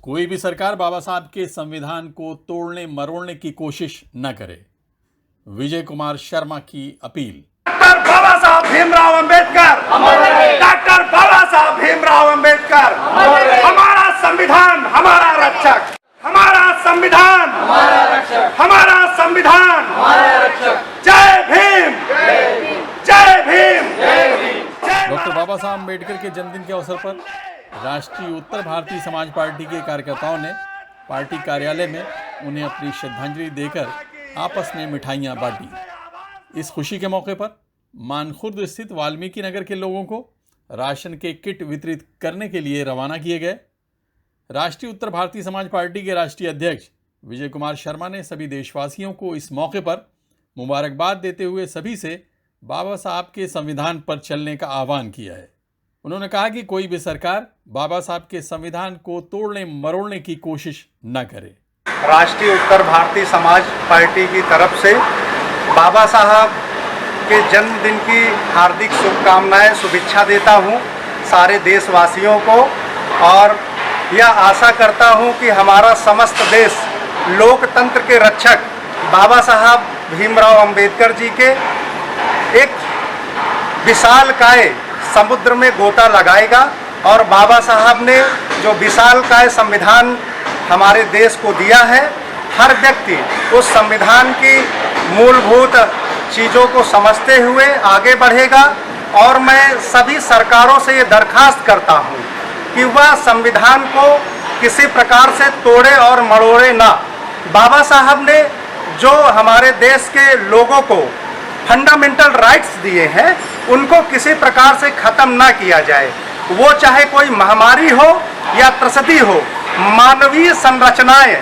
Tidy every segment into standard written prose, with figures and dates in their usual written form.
कोई भी सरकार बाबा साहब के संविधान को तोड़ने मरोड़ने की कोशिश न करे। विजय कुमार शर्मा की अपील। डॉक्टर बाबा साहब भीमराव अंबेडकर, डॉक्टर बाबा साहब भीमराव अंबेडकर, हमारा संविधान हमारा रक्षक, हमारा संविधान हमारा रक्षक, हमारा संविधान हमारा रक्षक। जय भीम, जय भीम, जय भीम। डॉक्टर बाबा साहब अंबेडकर के जन्मदिन के अवसर पर राष्ट्रीय उत्तर भारतीय समाज पार्टी के कार्यकर्ताओं ने पार्टी कार्यालय में उन्हें अपनी श्रद्धांजलि देकर आपस में मिठाइयां बांटी। इस खुशी के मौके पर मानखुर्द स्थित वाल्मीकि नगर के लोगों को राशन के किट वितरित करने के लिए रवाना किए गए। राष्ट्रीय उत्तर भारतीय समाज पार्टी के राष्ट्रीय अध्यक्ष विजय कुमार शर्मा ने सभी देशवासियों को इस मौके पर मुबारकबाद देते हुए सभी से बाबा साहब के संविधान पर चलने का आह्वान किया है। उन्होंने कहा कि कोई भी सरकार बाबा साहब के संविधान को तोड़ने मरोड़ने की कोशिश न करे। राष्ट्रीय उत्तर भारतीय समाज पार्टी की तरफ से बाबा साहब के जन्मदिन की हार्दिक शुभकामनाएं, शुभेच्छा देता हूं सारे देशवासियों को, और यह आशा करता हूं कि हमारा समस्त देश लोकतंत्र के रक्षक बाबा साहब भीमराव अंबेडकर जी के एक विशालकाय समुद्र में गोता लगाएगा और बाबा साहब ने जो विशालकाय संविधान हमारे देश को दिया है, हर व्यक्ति उस संविधान की मूलभूत चीज़ों को समझते हुए आगे बढ़ेगा। और मैं सभी सरकारों से ये दरखास्त करता हूँ कि वह संविधान को किसी प्रकार से तोड़े और मरोड़े ना। बाबा साहब ने जो हमारे देश के लोगों को फंडामेंटल राइट्स दिए हैं, उनको किसी प्रकार से ख़त्म ना किया जाए। वो चाहे कोई महामारी हो या त्रसदी हो, मानवीय संरचनाएं,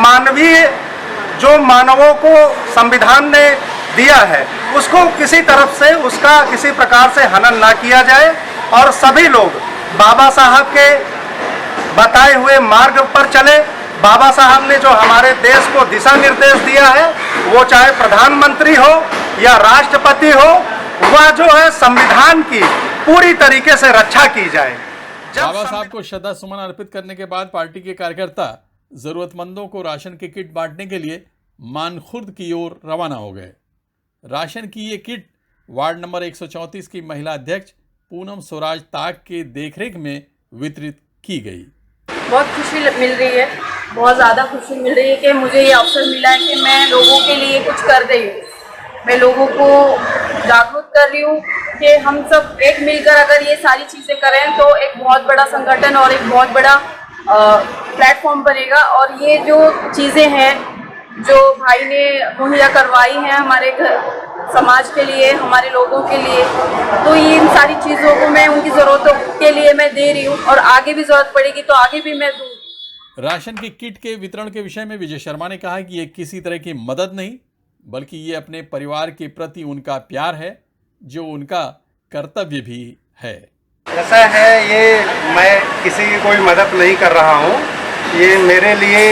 मानवीय जो मानवों को संविधान ने दिया है, उसको किसी तरफ से उसका किसी प्रकार से हनन ना किया जाए और सभी लोग बाबा साहब के बताए हुए मार्ग पर चले। बाबा साहब ने जो हमारे देश को दिशा निर्देश दिया है, वो चाहे प्रधानमंत्री हो या राष्ट्रपति हो, वह जो है संविधान की पूरी तरीके से रक्षा की जाए। बाबा साहब को श्रद्धा सुमन अर्पित करने के बाद पार्टी के कार्यकर्ता जरूरतमंदों को राशन के किट बांटने के लिए मानखुर्द की ओर रवाना हो गए। राशन की ये किट वार्ड नंबर 134 की महिला अध्यक्ष पूनम स्वराज ताक के देखरेख में वितरित की गई। बहुत खुशी मिल रही है, बहुत ज़्यादा खुशी मिल रही है कि मुझे ये अवसर मिला है कि मैं लोगों के लिए कुछ कर रही हूँ। मैं लोगों को जागरूक कर रही हूँ कि हम सब एक मिलकर अगर ये सारी चीज़ें करें तो एक बहुत बड़ा संगठन और एक बहुत बड़ा प्लेटफॉर्म बनेगा। और ये जो चीज़ें हैं जो भाई ने मुहैया करवाई हैं हमारे घर समाज के लिए, हमारे लोगों के लिए, तो ये इन सारी चीज़ों को मैं उनकी ज़रूरतों के लिए मैं दे रही हूँ और आगे भी ज़रूरत पड़ेगी तो आगे भी मैं दूँ। राशन की किट के वितरण के विषय में विजय शर्मा ने कहा कि ये किसी तरह की मदद नहीं, बल्कि ये अपने परिवार के प्रति उनका प्यार है, जो उनका कर्तव्य भी है। ऐसा है, ये मैं किसी की कोई मदद नहीं कर रहा हूँ, ये मेरे लिए,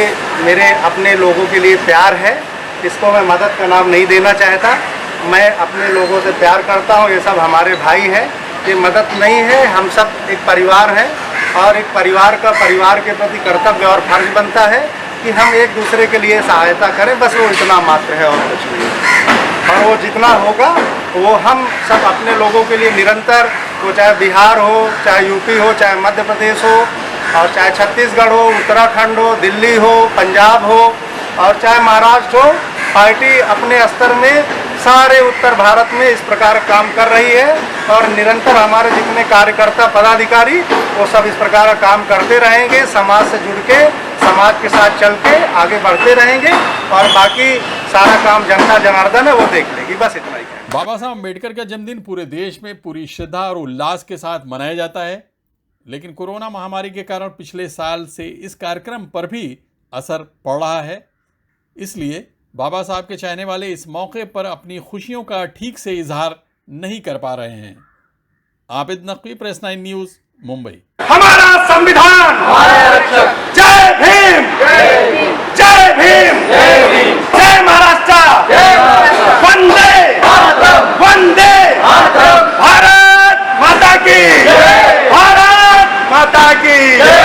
मेरे अपने लोगों के लिए प्यार है। इसको मैं मदद का नाम नहीं देना चाहता। मैं अपने लोगों से प्यार करता हूँ, ये सब हमारे भाई हैं, ये मदद नहीं है। हम सब एक परिवार हैं और एक परिवार का परिवार के प्रति कर्तव्य और फर्ज बनता है कि हम एक दूसरे के लिए सहायता करें, बस वो इतना मात्र है और कुछ नहीं। और वो जितना होगा वो हम सब अपने लोगों के लिए निरंतर, वो चाहे बिहार हो, चाहे यूपी हो, चाहे मध्य प्रदेश हो, और चाहे छत्तीसगढ़ हो, उत्तराखंड हो, दिल्ली हो, पंजाब हो, और चाहे महाराष्ट्र हो, पार्टी अपने स्तर में सारे उत्तर भारत में इस प्रकार काम कर रही है। और निरंतर हमारे जितने कार्यकर्ता पदाधिकारी वो सब इस प्रकार का काम करते रहेंगे, समाज से जुड़ के, समाज के साथ चल के आगे बढ़ते रहेंगे, और बाकी सारा काम जनता जनार्दन है वो देख लेगी। बस इतना ही है। बाबा साहब अम्बेडकर का जन्मदिन पूरे देश में पूरी श्रद्धा और उल्लास के साथ मनाया जाता है, लेकिन कोरोना महामारी के कारण पिछले साल से इस कार्यक्रम पर भी असर पड़ रहा है। इसलिए बाबा साहब के चाहने वाले इस मौके पर अपनी खुशियों का ठीक से इजहार नहीं कर पा रहे हैं। Abid Naqvi, press 9 news, Mumbai. हमारा संविधान हमारा रक्षक। जय भीम, जय भीम, जय भीम, जय भीम, जय महाराष्ट्र, जय महाराष्ट्र, वंदे मातरम, वंदे मातरम, भारत माता की जय, भारत माता की जय।